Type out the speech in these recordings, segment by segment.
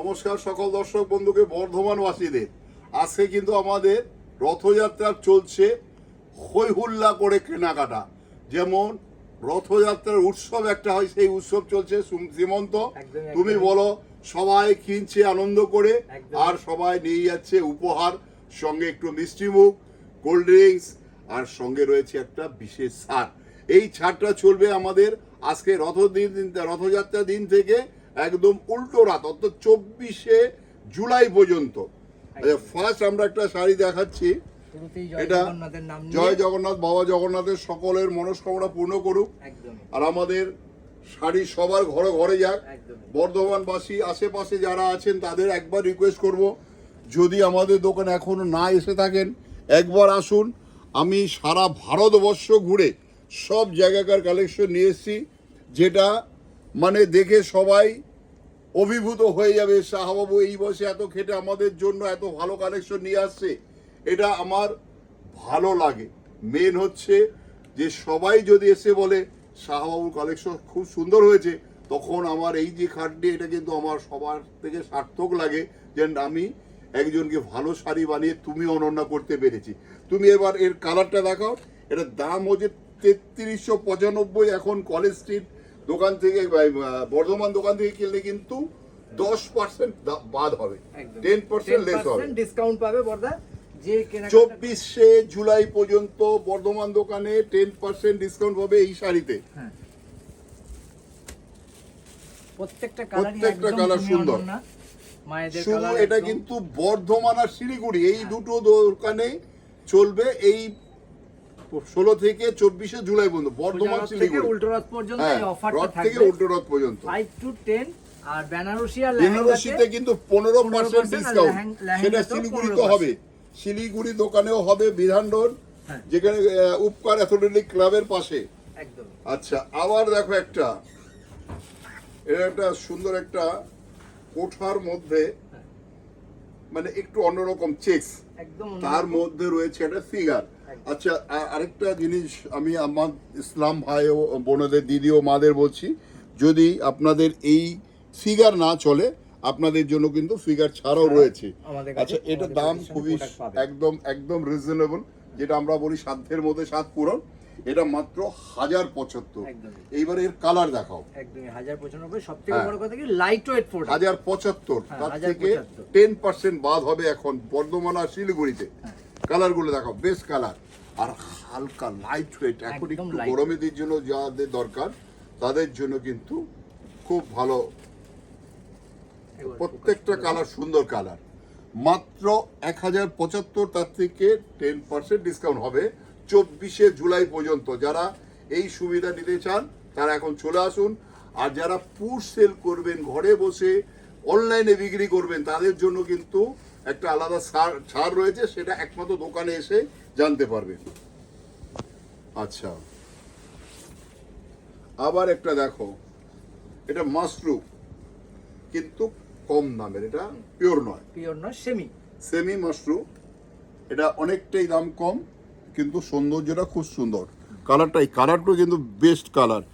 নমস্কার সকল দর্শক বন্ধুকে, বর্ধমানবাসীদের। আজকে কিন্তু আমাদের রথযাত্রা চলছে, হই হুল্লা করে কেনাকাটা। যেমন রথযাত্রার উৎসব একটা হয়, সেই উৎসব চলছে। সীমন্ত, তুমি বলো, সবাই কিনছে আনন্দ করে, আর সবাই নিয়ে যাচ্ছে উপহার, সঙ্গে একটু মিষ্টি মুখ, কোল্ড ড্রিঙ্কস, আর সঙ্গে রয়েছে একটা বিশেষ ছাড়। এই ছাড়টা চলবে আমাদের আজকে রথযাত্রার দিন থেকে একদম উল্টো রাত, অর্থাৎ 24শে জুলাই পর্যন্ত। ফার্স্ট আমরা একটা শাড়ি দেখাচ্ছি, এটা জয় জগন্নাথ, বাবা জগন্নাথের সকলের মনস্কামনা পূর্ণ করুক, আর আমাদের শাড়ি সবার ঘরে ঘরে যাক। বর্ধমানবাসী আশেপাশে যারা আছেন তাদের একবার রিকোয়েস্ট করব, যদি আমাদের দোকানে এখনো না এসে থাকেন একবার আসুন। আমি সারা ভারতবর্ষ ঘুরে সব জায়গাকার কালেকশন নিয়ে এসেছি, যেটা মানে দেখে সবাই অভিভূত হয়ে যাবে। শাহবাবু এই বয়সে এত খেটে আমাদের জন্য এত ভালো কালেকশন নিয়ে আসছে, এটা আমার ভালো লাগে। মেন হচ্ছে যে সবাই যদি এসে বলে শাহবাবুর কালেকশন খুব সুন্দর হয়েছে, তখন আমার এই যে খাটনি, এটা কিন্তু আমার সবার থেকে সার্থক লাগে যে আমি একজনকে ভালো শাড়ি বানিয়ে তুমি অনন্যা করতে পেরেছি। তুমি এবার এর কালারটা দেখাও। এটার দাম হচ্ছে 3395। এখন কলেজ স্ট্রিট দোকান থেকে, বর্ধমান দোকান থেকে কিনলে কিন্তু 10% বাদ হবে, 10% লেস হবে, ডিসকাউন্ট পাবে বর্দা। যে 24শে জুলাই পর্যন্ত বর্ধমান দোকানে 10% ডিসকাউন্ট পাবে এই শাড়িতে। প্রত্যেকটা কালার সুন্দর। শুধু এটা কিন্তু বর্ধমান আর শিলিগুড়ি এই দুটো দোকানে চলবে এই 16 থেকে 24শে জুলাই পর্যন্ত। বর্ধমান শিলিগুড়ি উল্টোরথ পর্যন্ত এই অফারটা থাকবে, থেকে উল্টোরথ পর্যন্ত 5 to 10। আর বেনারসি আর বেনারসিতে কিন্তু 15% ডিসকাউন্ট, সেটা শিলিগুড়িতে হবে, শিলিগুড়ি দোকানেও হবে, বিধান রোড, যেখানে উপকার অ্যাথলেটিক ক্লাবের পাশে একদম। আচ্ছা, আবার দেখো একটা, এটা একটা সুন্দর একটা কোঠার মধ্যে, মানে একটু অন্যরকম চেক্স, তার মধ্যে রয়েছে একটা ফিগার। আচ্ছা, আরেকটা জিনিস আমি আমার ইসলাম ভাই ও বোনদের, দিদি ও মাদের বলছি, যদি আপনাদের এই ফিগার না চলে, আপনাদের জন্য কিন্তু ফিগার ছাড়াও রয়েছে। আচ্ছা, এটার দাম খুবই একদম রিজনেবল, যেটা আমরা বলি সাধ্যের মধ্যে সাত পূরণ। এটা মাত্র 1075। এইবার এর কালার দেখাও। একদমই 1095। সবথেকে বড় কথা কি লাইট ওয়েট প্রোডাক্ট। 1075, তার থেকে 10% বাদ হবে এখন বর্ধমান আর শিলিগুড়িতে। কালারগুলো দেখাও, বেস্ট কালার আর হালকা লাইট ওয়েট। এখন একটু গরমের জন্য যাদের দরকার তাদের জন্য কিন্তু খুব ভালো। প্রত্যেকটা কালার সুন্দর কালার, মাত্র 1075, তার থেকে 10% ডিসকাউন্ট হবে 24শে জুলাই পর্যন্ত। যারা এই সুবিধা নিতে চান তারা এখন চলে আসুন। আর যারা পুশ সেল করবেন, ঘরে বসে অনলাইনে বিক্রি করবেন, তাদের জন্য কিন্তু একটা আলাদা ছাড় রয়েছে, সেটা একমাত্র দোকানে এসে জানতে পারবেন। আচ্ছা, আবার একটা দেখো, এটা মাশরুম, কিন্তু কম দামের, এটা পিওর নয়, সেমি মাশরুম। এটা অনেকটাই দাম কম, কিন্তু সৌন্দর্যটা খুব সুন্দর। কালারটা কিন্তু বেস্ট কালার,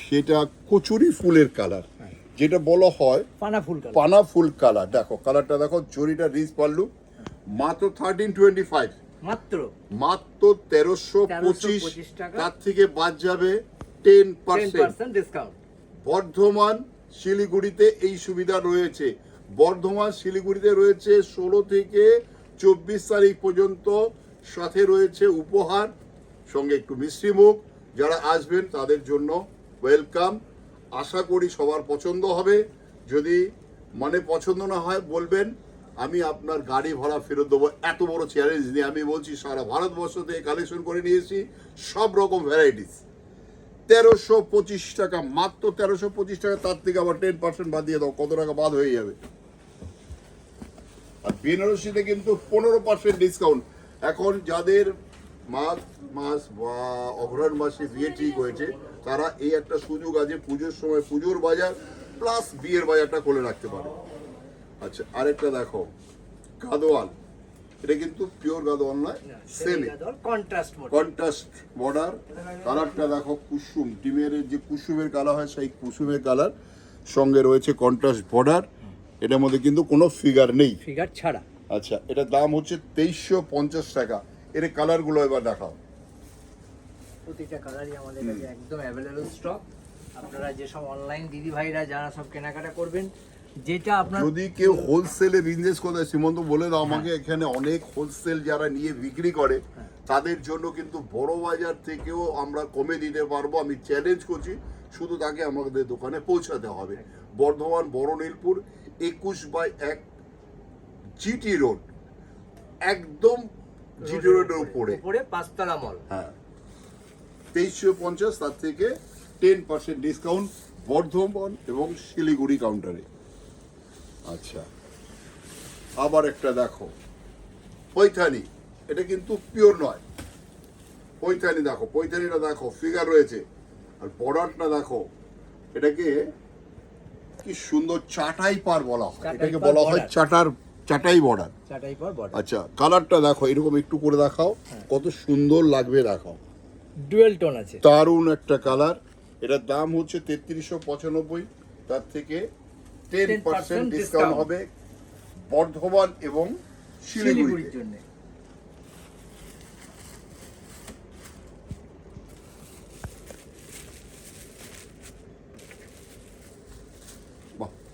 সেটা কচুরি ফুলের কালার, যেটা বলা হয় পানা ফুল কালার। দেখো কালারটা দেখো, জরিটা রিচ পাল্লু, মাত্র 1325, মাত্র 1325 টাকা। তার থেকে বাদ যাবে 10% ডিসকাউন্ট। বর্ধমান শিলিগুড়িতে এই সুবিধা রয়েছে। বর্ধমান শিলিগুড়িতে রয়েছে 16 থেকে 24 তারিখ পর্যন্ত। সাথে রয়েছে উপহার, সঙ্গে একটু মিষ্টি মুখ। যারা আসবেন তাদের জন্য ওয়েলকাম। আশা করি সবার পছন্দ হবে। যদি মানে পছন্দ না হয় বলবেন, আমি আপনার গাড়ি ভাড়া ফেরত দেবো। এত বড় চ্যালেঞ্জ নিয়ে আমি বলছি, সারা ভারতবর্ষ থেকে কালেকশন করে নিয়েছি সব রকম ভ্যারাইটিস। 1325 টাকা, মাত্র 1325 টাকা। তার থেকে আবার 10% বাদ দিয়ে দাও, কত টাকা বাদ হয়ে যাবে। আর বেনারসিতে কিন্তু 15% ডিসকাউন্ট। এখন যাদের মাস বা অগ্রহণ মাসে বিয়ে ঠিক হয়েছে, তারা এই একটা সুযোগ আছে, পুজোর সময় পুজোর বাজার প্লাস বিয়ের বাজারটা খুলে রাখতে পারে। আচ্ছা, আরেকটা দেখো, গাদোয়াল। এটা কিন্তু পিওর গাদোয়াল নয়, সেমি কন্ট্রাস্ট বর্ডার। কালারটা দেখো, কুসুম, ডিমের যে কুসুমের কালার হয় সেই কুসুমের কালার, সঙ্গে রয়েছে কন্ট্রাস্ট বর্ডার। এটার মধ্যে কিন্তু কোনো ফিগার নেই। ফিগার ছাড়া। আচ্ছা, এটার দাম হচ্ছে 2350 টাকা। এর কালারগুলো এবার দেখাও। প্রতিটা কালারই আমাদের কাছে একদম অ্যাভেলেবল স্টক। আপনারা যেসব অনলাইন দিদি ভাইরা যারা সব কেনাকাটা করবেন, যেটা আপনার যদি কেউ হোলসেলে বিজনেস করে, সীমন্ত বলে দাও আমাকে, এখানে অনেক হোলসেল যারা নিয়ে বিক্রি করে তাদের জন্য কিন্তু বড় বাজার থেকেও আমরা কমে দিতে পারবো। আমি চ্যালেঞ্জ করছি, শুধু তাকে আমাদের দোকানে পৌঁছাতে হবে। বর্ধমান বড় নীলপুর 21/1 জিটি রোড, একদম জিটি রোডের উপরে উপরে পাঁচতলা মল। হ্যাঁ, 2350, তার থেকে 10% ডিসকাউন্ট বর্ধমান এবং শিলিগুড়ি কাউন্টারে। আচ্ছা, আবার একটা দেখো পৈথানি, এটা কিন্তু পিওর নয়। পৈথানি দেখো, পৈথানিটা দেখো, ফিগার রয়েছে, আর বর্ডারটা দেখো, এটাকে কি সুন্দর চাটাই পার বলা হয়, চাটাই এটাকে পার বলা হয় border। চাটাই বর্ডার। চাটাই পর বর্ডার। আচ্ছা, কালারটা দেখো, এরকম একটু করে দেখাও, কত সুন্দর লাগবে দেখাও। ডুয়েল টোন আছে। দারুণ একটা কালার। এটার দাম হচ্ছে 3395, তার থেকে 10% ডিসকাউন্ট হবে বর্ধমান এবং শিলিগুড়ির শিলিগুড়িতে। জন্য।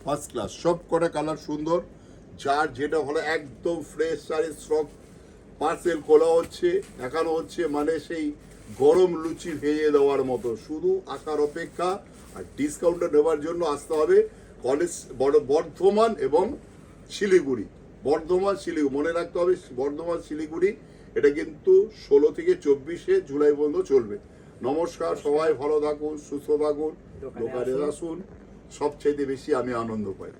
ফার্স্ট ক্লাস, সব কটা কালার সুন্দর, যার যেটা হলো একদম ফ্রেশ শাড়ির স্টক। পার্সেল খোলা হচ্ছে, দেখানো হচ্ছে, মানে সেই গরম লুচি ভেজে দেওয়ার মতো। শুধু আসার অপেক্ষা, আর ডিসকাউন্টটা নেওয়ার জন্য আসতে হবে কলেজ বর্ধমান এবং শিলিগুড়ি। বর্ধমান শিলিগুড়ি মনে রাখতে হবে, বর্ধমান শিলিগুড়ি। এটা কিন্তু 16 থেকে 24 জুলাই পর্যন্ত চলবে। নমস্কার, সবাই ভালো থাকুন, সুস্থ থাকুন, দোকানে আসুন, সবচেয়ে বেশি আমি আনন্দ পাই।